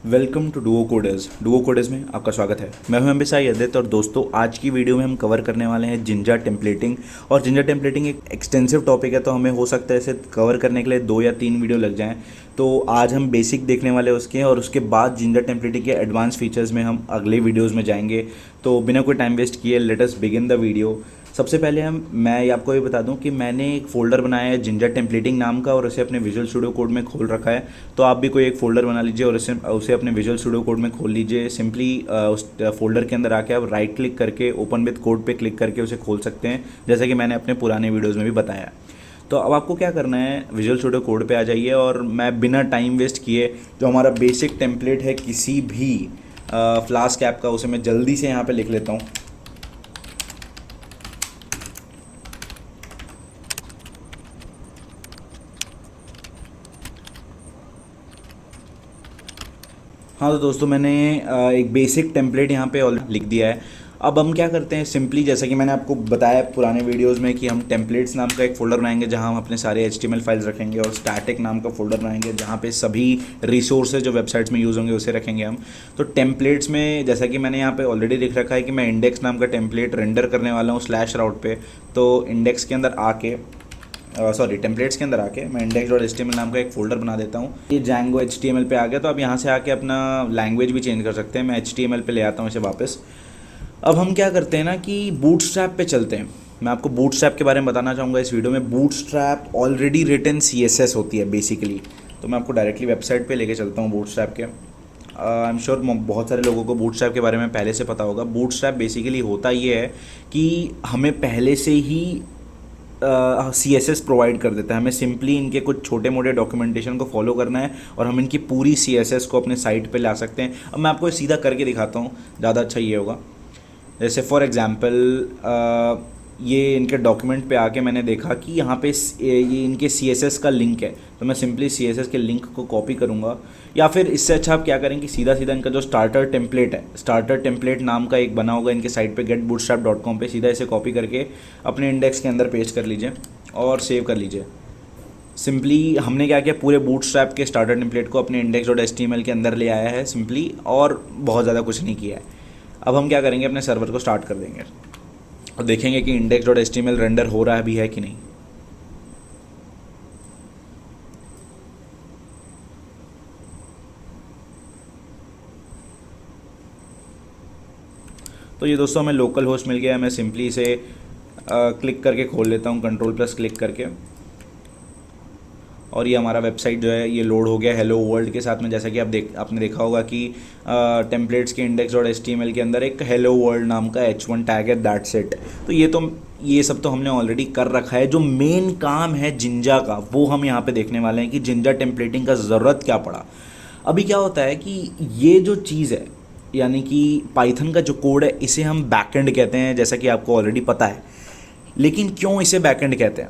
Welcome to Duo coders में आपका स्वागत है। मैं हूं एमबीसाई अदित और दोस्तों आज की वीडियो में हम कवर करने वाले हैं जिंजा टेम्पलेटिंग। और जिंजा टेम्पलेटिंग एक एक्सटेंसिव टॉपिक है, तो हमें हो सकता है इसे कवर करने के लिए 2 या 3 वीडियो लग जाएं। तो आज हम बेसिक देखने वाले हैं उसके, और उसके बाद जिंजा टेम्पलेटिंग के एडवांस फीचर्स में हम अगले वीडियोज़ में जाएंगे। तो बिना कोई टाइम वेस्ट किए let us begin the video. सबसे पहले मैं आपको ये बता दूं कि मैंने एक फ़ोल्डर बनाया है जिंजा टेम्पलेटिंग नाम का, और उसे अपने विजुअल स्टूडियो कोड में खोल रखा है। तो आप भी कोई एक फ़ोल्डर बना लीजिए और उसे अपने विजुअल स्टूडियो कोड में खोल लीजिए। सिंपली उस फोल्डर के अंदर आके आप राइट क्लिक करके ओपन विद कोड पे क्लिक करके उसे खोल सकते हैं, जैसा कि मैंने अपने पुराने वीडियोज़ में भी बताया। तो अब आपको क्या करना है, विजुअल स्टूडियो कोड पे आ जाइए और मैं बिना टाइम वेस्ट किए जो हमारा बेसिक टेम्पलेट है किसी भी फ्लास्क ऐप का, उसे मैं जल्दी से यहाँ पे लिख लेता हूँ। हाँ तो दोस्तों मैंने एक बेसिक टेम्पलेट यहाँ पे ऑलरेडी लिख दिया है। अब हम क्या करते हैं, सिंपली जैसा कि मैंने आपको बताया पुराने वीडियोस में कि हम टेम्पलेट्स नाम का एक फ़ोल्डर बनाएंगे जहाँ हम अपने सारे HTML फाइल्स रखेंगे, और स्टैटिक नाम का फ़ोल्डर बनाएंगे जहाँ पे सभी रिसोर्सेज जो वेबसाइट्स में यूज़ होंगे उसे रखेंगे हम। तो टेम्पलेट्स में जैसा कि मैंने यहाँ पे ऑलरेडी लिख रखा है कि मैं इंडेक्स नाम का टेम्पलेट रेंडर करने वाला हूँ /route पे। तो इंडेक्स के अंदर आके टेम्पलेट्स के अंदर आके मैं index.html नाम का एक फ़ोल्डर बना देता हूँ। ये Django HTML पे आ गया, तो आप यहाँ से आके अपना लैंग्वेज भी चेंज कर सकते हैं। मैं HTML पे ले आता हूँ इसे वापस। अब हम क्या करते हैं ना कि बूटस्ट्रैप पे चलते हैं। मैं आपको बूटस्ट्रैप के बारे में बताना चाहूँगा इस वीडियो में। बूटस्ट्रैप ऑलरेडी रिटन CSS होती है बेसिकली। तो मैं आपको डायरेक्टली वेबसाइट पे लेके चलता हूँ बूटस्ट्रैप के। आई एम श्योर बहुत सारे लोगों को बूटस्ट्रैप के बारे में पहले से पता होगा। बूटस्ट्रैप बेसिकली होता ये है कि हमें पहले से ही CSS प्रोवाइड कर देता है। हमें सिंपली इनके कुछ छोटे मोटे डॉक्यूमेंटेशन को फॉलो करना है और हम इनकी पूरी CSS को अपने साइट पे ला सकते हैं। अब मैं आपको सीधा करके दिखाता हूँ, ज़्यादा अच्छा ये होगा। जैसे फॉर एग्जांपल ये इनके डॉक्यूमेंट पे आके मैंने देखा कि यहाँ पे ये इनके CSS का लिंक है, तो मैं सिंपली CSS के लिंक को कॉपी करूँगा। या फिर इससे अच्छा आप क्या करें कि सीधा सीधा इनका जो स्टार्टर टेम्पलेट है, स्टार्टर टेम्पलेट नाम का एक बना होगा इनके साइट पे getbootstrap.com पे, सीधा इसे कॉपी करके अपने इंडेक्स के अंदर पेस्ट कर लीजिए और सेव कर लीजिए। सिंपली हमने क्या किया, पूरे बूटस्ट्रैप के स्टार्टर टेम्पलेट को अपने index.html के अंदर ले आया है सिंपली, और बहुत ज़्यादा कुछ नहीं किया है। अब हम क्या करेंगे, अपने सर्वर को स्टार्ट कर देंगे और देखेंगे कि index.html रेंडर हो रहा भी है कि नहीं। तो ये दोस्तों हमें लोकल होस्ट मिल गया है। मैं सिंपली इसे क्लिक करके खोल लेता हूँ, Ctrl+ क्लिक करके, और ये हमारा वेबसाइट जो है ये लोड हो गया हेलो वर्ल्ड के साथ में। जैसा कि आपने देखा होगा कि टेम्पलेट्स के index.html के अंदर एक हेलो वर्ल्ड नाम का H1 टैग है, दैट्स इट। तो ये सब तो हमने ऑलरेडी कर रखा है। जो मेन काम है जिंजा का वो हम यहाँ पे देखने वाले हैं कि जिंजा टेम्पलेटिंग का ज़रूरत क्या पड़ा। अभी क्या होता है कि ये जो चीज़ है, यानी कि पाइथन का जो कोड है, इसे हम बैकएंड कहते हैं, जैसा कि आपको ऑलरेडी पता है। लेकिन क्यों इसे बैकएंड कहते हैं,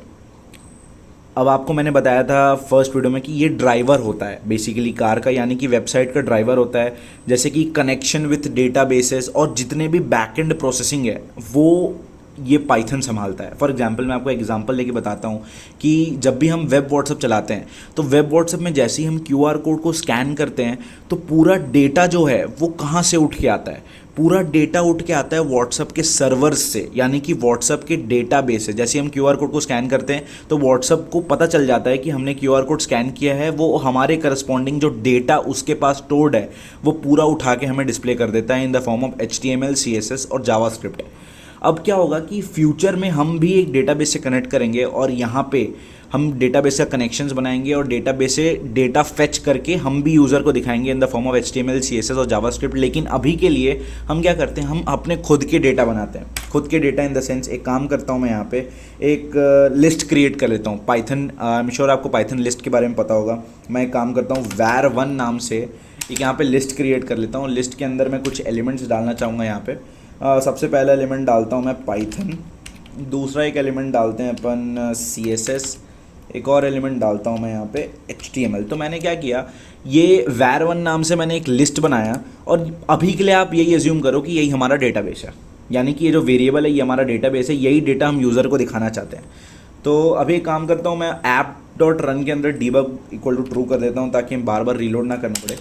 अब आपको मैंने बताया था फर्स्ट वीडियो में कि ये ड्राइवर होता है बेसिकली कार का, यानी कि वेबसाइट का ड्राइवर होता है। जैसे कि कनेक्शन विथ डेटाबेसेस और जितने भी बैकएंड प्रोसेसिंग है वो ये पाइथन संभालता है। फॉर एग्जांपल मैं आपको एग्जांपल लेके बताता हूँ कि जब भी हम वेब व्हाट्सअप चलाते हैं, तो वेब व्हाट्सअप में जैसे ही हम QR कोड को स्कैन करते हैं तो पूरा डेटा जो है वो कहाँ से उठ के आता है, पूरा डेटा उठ के आता है व्हाट्सअप के सर्वर्स से, यानी कि व्हाट्सअप के डेटाबेस से। जैसे हम QR कोड को स्कैन करते हैं तो व्हाट्सअप को पता चल जाता है कि हमने QR कोड स्कैन किया है, वो हमारे करस्पॉन्डिंग जो डेटा उसके पास स्टोर्ड है वो पूरा उठा के हमें डिस्प्ले कर देता है in the form of HTML, CSS और जावास्क्रिप्ट। अब क्या होगा कि फ्यूचर में हम भी एक डेटाबेस से कनेक्ट करेंगे और यहाँ पे हम डेटाबेस का कनेक्शंस बनाएंगे और डेटाबेस से डेटा फेच करके हम भी यूज़र को दिखाएंगे in the form of HTML, CSS और जावास्क्रिप्ट। लेकिन अभी के लिए हम क्या करते हैं, हम अपने खुद के डेटा बनाते हैं। खुद के डेटा इन द सेंस, एक काम करता हूँ मैं यहाँ पे एक लिस्ट क्रिएट कर लेता हूँ। पाइथन, आई एम श्योर आपको पाइथन लिस्ट के बारे में पता होगा। मैं एक काम करता हूँ var1 नाम से एक यहाँ पे लिस्ट क्रिएट कर लेता हूँ। लिस्ट के अंदर मैं कुछ एलिमेंट्स डालना चाहूँगा यहाँ पे। सबसे पहला एलिमेंट डालता हूँ मैं पाइथन, दूसरा एक एलिमेंट डालते हैं अपन CSS, एक और एलिमेंट डालता हूँ मैं यहाँ पे HTML। तो मैंने क्या किया, ये var1 नाम से मैंने एक लिस्ट बनाया, और अभी के लिए आप यही एज्यूम करो कि यही हमारा डेटाबेस है, यानी कि ये जो वेरिएबल है ये हमारा डेटाबेस है, यही डेटा हम यूज़र को दिखाना चाहते हैं। तो अभी एक काम करता हूँ मैं app.run के अंदर debug = true कर देता हूँ ताकि हम बार बार रीलोड ना करना पड़े।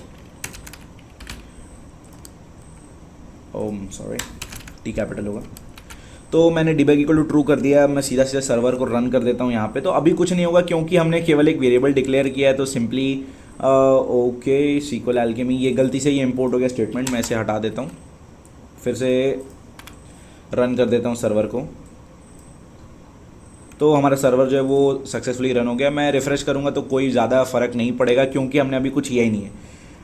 ओम सॉरी, टी कैपिटल होगा। तो मैंने डिबग इक्वल टू ट्रू कर दिया, मैं सीधा सीधा सर्वर को रन कर देता हूँ यहाँ पे। तो अभी कुछ नहीं होगा क्योंकि हमने केवल एक वेरिएबल डिक्लेयर किया है। तो सिंपली ओके SQL एल्केमी, ये गलती से ये इंपोर्ट हो गया स्टेटमेंट, मैं इसे हटा देता हूँ, फिर से रन कर देता हूँ सर्वर को। तो हमारा सर्वर जो है वो सक्सेसफुली रन हो गया। मैं रिफ़्रेश करूँगा तो कोई ज़्यादा फ़र्क नहीं पड़ेगा क्योंकि हमने अभी कुछ किया ही नहीं है।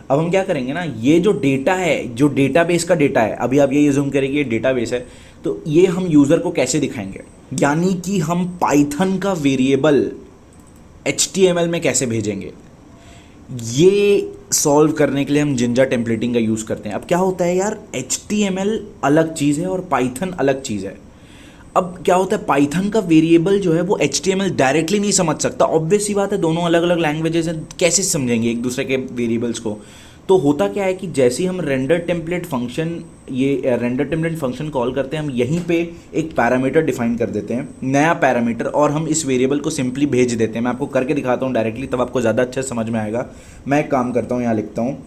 अब हम क्या करेंगे ना, ये जो डेटा है, जो डेटाबेस का डेटा है, अभी आप ये ज़ूम करेंगे ये डेटाबेस है, तो ये हम यूज़र को कैसे दिखाएंगे, यानी कि हम पाइथन का वेरिएबल HTML में कैसे भेजेंगे, ये सॉल्व करने के लिए हम जिंजा टेम्पलेटिंग का यूज़ करते हैं। अब क्या होता है यार, HTML अलग चीज़ है और पाइथन अलग चीज़ है। अब क्या होता है, पाइथन का वेरिएबल जो है वो HTML डायरेक्टली नहीं समझ सकता, ऑब्वियस सी बात है, दोनों अलग अलग लैंग्वेजेस हैं, कैसे समझेंगे एक दूसरे के वेरिएबल्स को। तो होता क्या है कि जैसे ही हम रेंडर टेम्पलेट फंक्शन, ये रेंडर टेम्पलेट फंक्शन कॉल करते हैं, हम यहीं पे एक पैरामीटर डिफाइन कर देते हैं, नया पैरामीटर, और हम इस वेरिएबल को सिंपली भेज देते हैं। मैं आपको करके दिखाता हूँ डायरेक्टली, तब आपको ज़्यादा अच्छा समझ में आएगा। मैं एक काम करता हूँ, यहाँ लिखता हूँ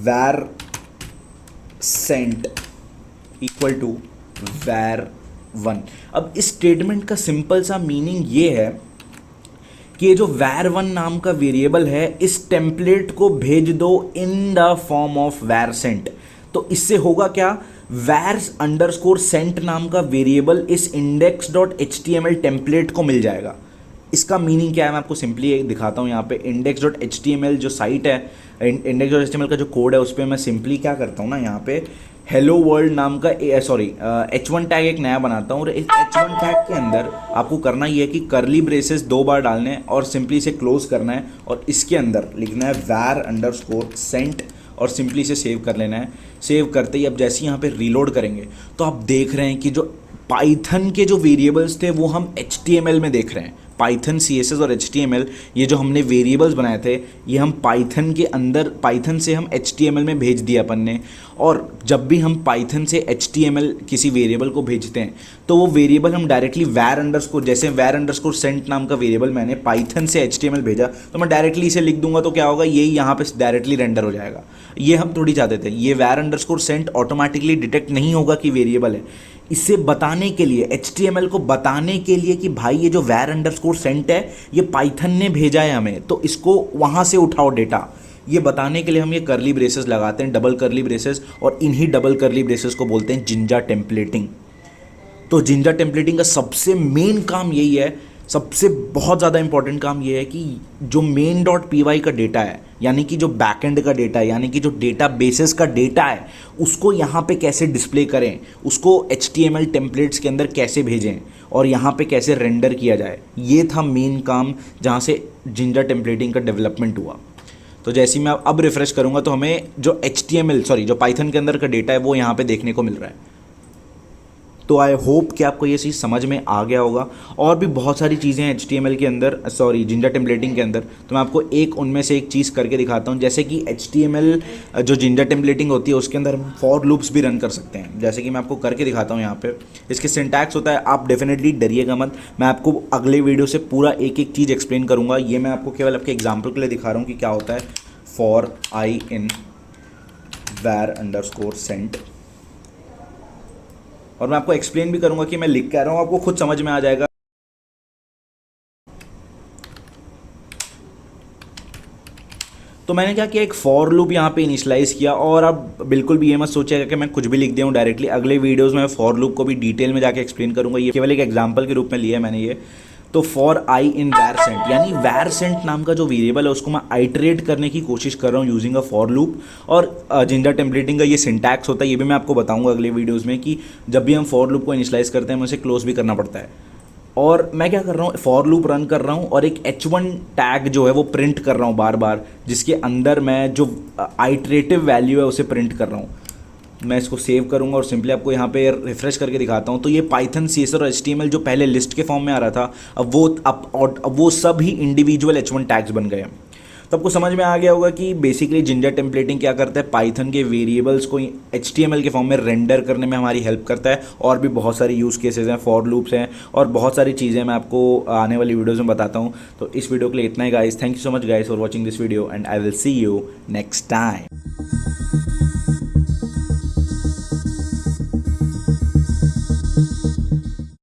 var sent equal to var1। अब इस स्टेटमेंट का सिंपल सा मीनिंग ये है कि ये जो var1 नाम का वेरिएबल है, इस टेम्पलेट को भेज दो in the form of var sent। तो इससे होगा क्या, var अंडरस्कोर सेंट नाम का वेरिएबल इस index.html टेम्पलेट को मिल जाएगा। इसका मीनिंग क्या है, मैं आपको सिंपली दिखाता हूँ। यहाँ पे index.html जो साइट है, index.html का जो कोड है, उस पर मैं सिंपली क्या करता हूँ ना, यहाँ पे हेलो वर्ल्ड नाम का H1 टैग एक नया बनाता हूँ, और इस H1 टैग के अंदर आपको करना ये है कि करली ब्रेसेस 2 बार डालने हैं और सिंपली इसे क्लोज करना है, और इसके अंदर लिखना है var अंडरस्कोर सेंट, और सिंपली इसे सेव कर लेना है। सेव करते ही अब जैसे ही यहाँ पे रीलोड करेंगे तो आप देख रहे हैं कि जो पाइथन के जो वेरिएबल्स थे वो हम HTML में देख रहे हैं। पाइथन CSS और HTML, ये जो हमने वेरिएबल्स बनाए थे, ये हम पाइथन के अंदर, पाइथन से हम HTML में भेज दिया अपन ने। और जब भी हम पाइथन से HTML किसी वेरिएबल को भेजते हैं तो वो वेरिएबल हम डायरेक्टली var अंडरस्कोर, जैसे var अंडरस्कोर सेंट नाम का वेरिएबल मैंने पाइथन से HTML भेजा, तो मैं डायरेक्टली इसे लिख दूंगा, तो क्या होगा, यही यहाँ पे डायरेक्टली रेंडर हो जाएगा। ये हम थोड़ी चाहते थे, ये var underscore cent automatically detect नहीं होगा कि वेरिएबल है। इसे बताने के लिए, HTML को बताने के लिए कि भाई ये जो var अंडरस्कोर सेंट है ये पाइथन ने भेजा है हमें, तो इसको वहाँ से उठाओ डेटा, ये बताने के लिए हम ये करली ब्रेसेस लगाते हैं, डबल करली ब्रेसेस, और इन्हीं डबल करली ब्रेसेस को बोलते हैं जिंजा टेम्पलेटिंग। तो जिंजा टेम्पलेटिंग का सबसे मेन काम यही है, सबसे बहुत ज़्यादा इंपॉर्टेंट काम ये है कि जो main.py का डेटा है, यानी कि जो बैकएंड का डेटा है, यानी कि जो डेटा बेसिस का डेटा है, उसको यहाँ पे कैसे डिस्प्ले करें, उसको HTML टेम्पलेट्स के अंदर कैसे भेजें, और यहाँ पे कैसे रेंडर किया जाए, ये था मेन काम जहाँ से जिंजा टेम्पलेटिंग का डेवलपमेंट हुआ। तो जैसे ही मैं अब रिफ्रेश करूँगा तो हमें जो जो पाइथन के अंदर का डेटा है वो यहाँ पे देखने को मिल रहा है। तो आई होप कि आपको ये चीज़ समझ में आ गया होगा। और भी बहुत सारी चीज़ें हैं HTML के अंदर, जिंजा टेम्पलेटिंग के अंदर, तो मैं आपको उनमें से एक चीज़ करके दिखाता हूँ। जैसे कि HTML जो जिंजा टेम्पलेटिंग होती है उसके अंदर हम फॉर लूप्स भी रन कर सकते हैं, जैसे कि मैं आपको करके दिखाता हूँ। यहाँ पे इसके सिंटैक्स होता है, आप डेफिनेटली डरिएगा मत, मैं आपको अगले वीडियो से पूरा एक एक चीज़ एक्सप्लेन करूँगा। ये मैं आपको केवल आपके एग्जाम्पल के लिए दिखा रहा हूँ कि क्या होता है। For I in var underscore cent, और मैं आपको एक्सप्लेन भी करूंगा कि मैं लिख क्या रहा हूं, आपको खुद समझ में आ जाएगा। तो मैंने क्या किया, एक फॉर लूप यहाँ पे इनिशियलाइज किया, और अब बिल्कुल भी ये मत सोचिएगा कि मैं कुछ भी लिख दिया हूँ डायरेक्टली। अगले वीडियोस में फॉर लूप को भी डिटेल में जाके एक्सप्लेन करूंगा, ये केवल एक एग्जांपल के रूप में लिया है मैंने ये। तो for I in var sent, यानी var sent नाम का जो वेरिएबल है उसको मैं आइटरेट करने की कोशिश कर रहा हूँ यूजिंग अ फॉर लूप। और जिंजा टेम्पलेटिंग का ये सिंटैक्स होता है, ये भी मैं आपको बताऊंगा अगले वीडियोस में कि जब भी हम फॉर लूप को इनिशियलाइज करते हैं हमें उसे क्लोज भी करना पड़ता है। और मैं क्या कर रहा हूँ, फॉर लूप रन कर रहा हूँ और एक H1 टैग जो है वो प्रिंट कर रहा हूँ बार बार, जिसके अंदर मैं जो आइटरेटिव वैल्यू है उसे प्रिंट कर रहा हूँ। मैं इसको सेव करूंगा और सिंपली आपको यहाँ पे रिफ्रेश करके दिखाता हूँ। तो ये पाइथन CSS और HTML जो पहले लिस्ट के फॉर्म में आ रहा था, अब वो सब ही इंडिविजुअल H1 टैग्स बन गए हैं। तो आपको समझ में आ गया होगा कि बेसिकली जिंजा टेम्पलेटिंग क्या करता है, पाइथन के वेरिएबल्स को HTML के फॉर्म में रेंडर करने में हमारी हेल्प करता है। और भी बहुत सारी यूज़ केसेस हैं, फॉर लूप्स हैं और बहुत सारी चीज़ें मैं आपको आने वाली वीडियोज़ में बताता हूँ। तो इस वीडियो के लिए इतना ही guys, thank you so much guys for watching this video and I will see you next time.